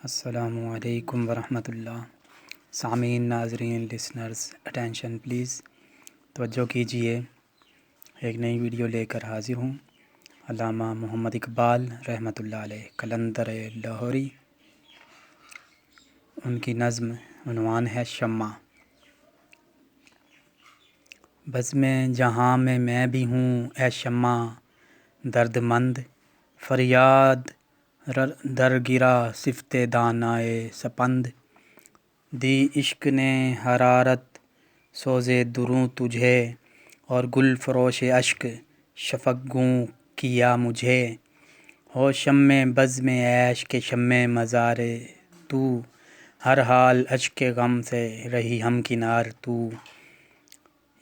السلام علیکم ورحمۃ اللہ۔ سامعین، ناظرین، لسنرز، اٹینشن پلیز، توجہ کیجیے، ایک نئی ویڈیو لے کر حاضر ہوں۔ علامہ محمد اقبال رحمۃ اللہ علیہ، قلندر لاہوری، ان کی نظم، عنوان ہے شمع۔ بزم جہاں میں بھی ہوں اے شمع درد مند، فریاد در گرا صفت دانائے سپند، دی عشق نے حرارت سوز دروں تجھے، اور گل فروش اشک شفق گوں کیا مجھے۔ ہو شمع بزم عیش کے شمع مزار تو، ہر حال اشک غم سے رہی ہمکنار تو۔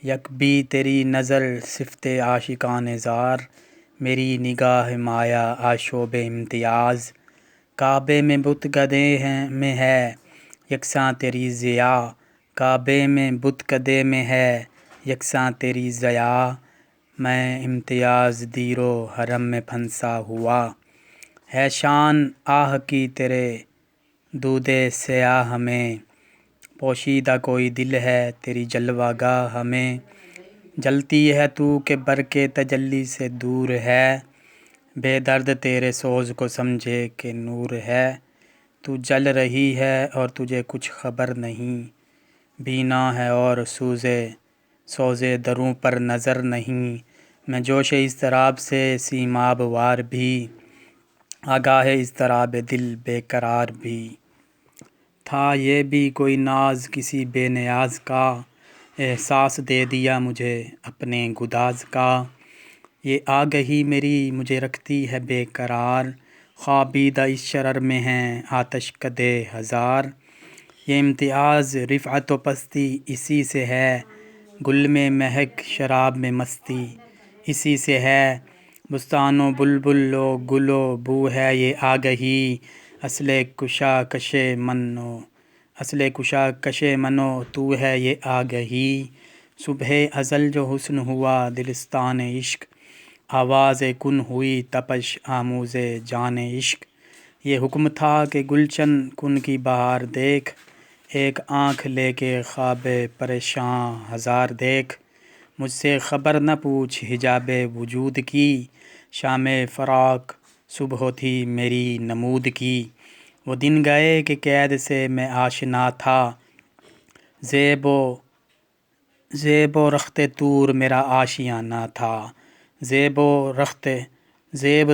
یک بھی تیری نظر صفت عاشقان زار، میری نگاہ مایا آشوب امتیاز۔ کعبے میں بت کدے میں ہے یکساں تیری ضیا، کعبے میں بت کدے میں ہے یکساں تیری ضیا۔ میں امتیاز دیر و حرم میں پھنسا ہوا، ہے شان آہ کی تیرے دود سیاہ میں۔ پوشیدہ کوئی دل ہے تیری جلوہ گاہ میں، جلتی ہے تو کہ برق تجلی سے دور ہے۔ بے درد تیرے سوز کو سمجھے کہ نور ہے، تو جل رہی ہے اور تجھے کچھ خبر نہیں۔ بینا ہے اور سوز دروں پر نظر نہیں، میں جوش اضطراب سے سیماب وار بھی، آگاہ اضطراب دل بے قرار بھی۔ تھا یہ بھی کوئی ناز کسی بے نیاز کا، احساس دے دیا مجھے اپنے گداز کا۔ یہ آگہی میری مجھے رکھتی ہے بے قرار، خوابیدہ اس شرر میں ہیں آتش کدے ہزار۔ یہ امتیاز رفعت و پستی اسی سے ہے، گل میں مہک شراب میں مستی اسی سے ہے۔ بستان و بلبل و گل و بو ہے یہ آگہی، اصل کشے منو تو ہے یہ آگہی۔ صبح ازل جو حسن ہوا دلستان عشق، آواز کن ہوئی تپش آموز جان عشق۔ یہ حکم تھا کہ گلشن کن کی بہار دیکھ، ایک آنکھ لے کے خواب پریشاں ہزار دیکھ۔ مجھ سے خبر نہ پوچھ حجاب وجود کی، شام فراق صبح تھی میری نمود کی۔ وہ دن گئے کہ قید سے میں آشنا تھا، زیب و رخت طور میرا آشیانہ تھا۔ زیب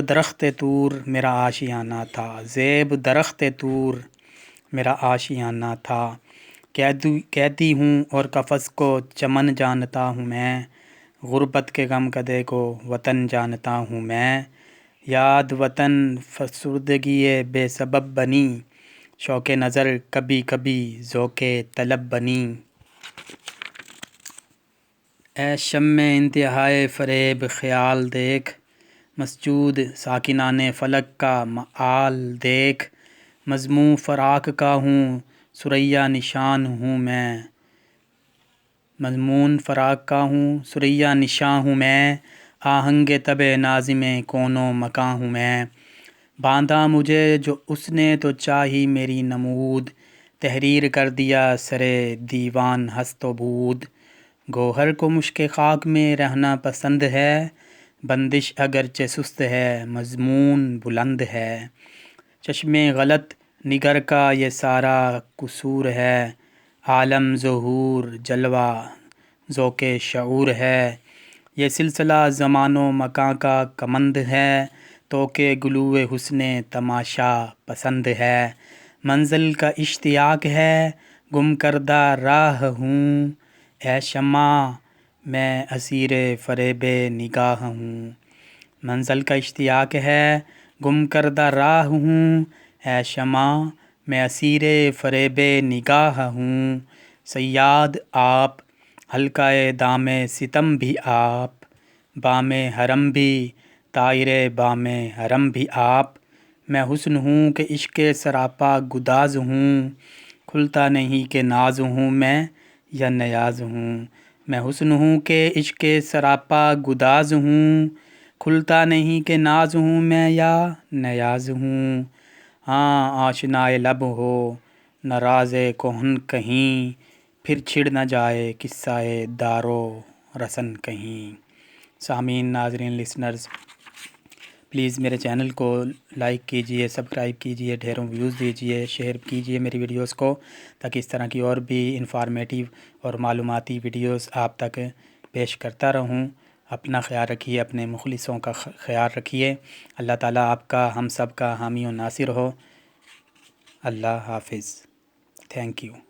درخت طور میرا آشیانہ تھا، زیب درخت طور میرا آشیانہ تھا۔ قیدی ہوں اور قفس کو چمن جانتا ہوں میں، غربت کے غم کدے کو وطن جانتا ہوں میں۔ یاد وطن فسردگی بے سبب بنی، شوق نظر کبھی کبھی ذوق طلب بنی۔ اے شمع انتہائے فریب خیال دیکھ، مسجود ساکنان فلک کا مآل دیکھ۔ مضموں فراق کا ہوں ثریا نشان ہوں میں، مضمون فراق کا ہوں ثریا نشاں ہوں میں۔ آہنگ طب ناظم کون و مکاں ہوں میں، باندھا مجھے جو اس نے تو چاہی میری نمود، تحریر کر دیا سر دیوان ہست و بود۔ گوہر کو مشک خاک میں رہنا پسند ہے، بندش اگرچہ سست ہے مضمون بلند ہے۔ چشم غلط نگر کا یہ سارا قصور ہے، عالم ظہور جلوہ ذوق شعور ہے۔ یہ سلسلہ زمان و مکاں کا کمند ہے، تو کہ گلو حسن تماشا پسند ہے۔ منزل کا اشتیاق ہے گم کردہ راہ ہوں، اے شمع میں اسیر فریب نگاہ ہوں۔ منزل کا اشتیاق ہے گم کردہ راہ ہوں، اے شمع میں اسیر فریب نگاہ ہوں۔ صیاد آپ، حلقہ دام ستم بھی آپ، بام حرم بھی طائر بام حرم بھی آپ۔ میں حسن ہوں کہ عشق سراپا گداز ہوں، کھلتا نہیں کہ ناز ہوں میں یا نیاز ہوں۔ میں حسن ہوں کہ عشق سراپا گداز ہوں، کھلتا نہیں کہ ناز ہوں میں یا نیاز ہوں۔ ہاں آشنائے لب ہو ناراض کہن کہیں، پھر چھڑ نہ جائے قصہ دارو رسن کہیں۔ سامعین، ناظرین، لسنرز، پلیز میرے چینل کو لائک کیجئے، سبسکرائب کیجئے، ڈھیروں ویوز دیجئے، شیئر کیجئے میری ویڈیوز کو، تاکہ اس طرح کی اور بھی انفارمیٹیو اور معلوماتی ویڈیوز آپ تک پیش کرتا رہوں۔ اپنا خیال رکھیے، اپنے مخلصوں کا خیال رکھیے۔ اللہ تعالیٰ آپ کا، ہم سب کا حامی و ناصر ہو۔ اللہ حافظ۔ Thank you.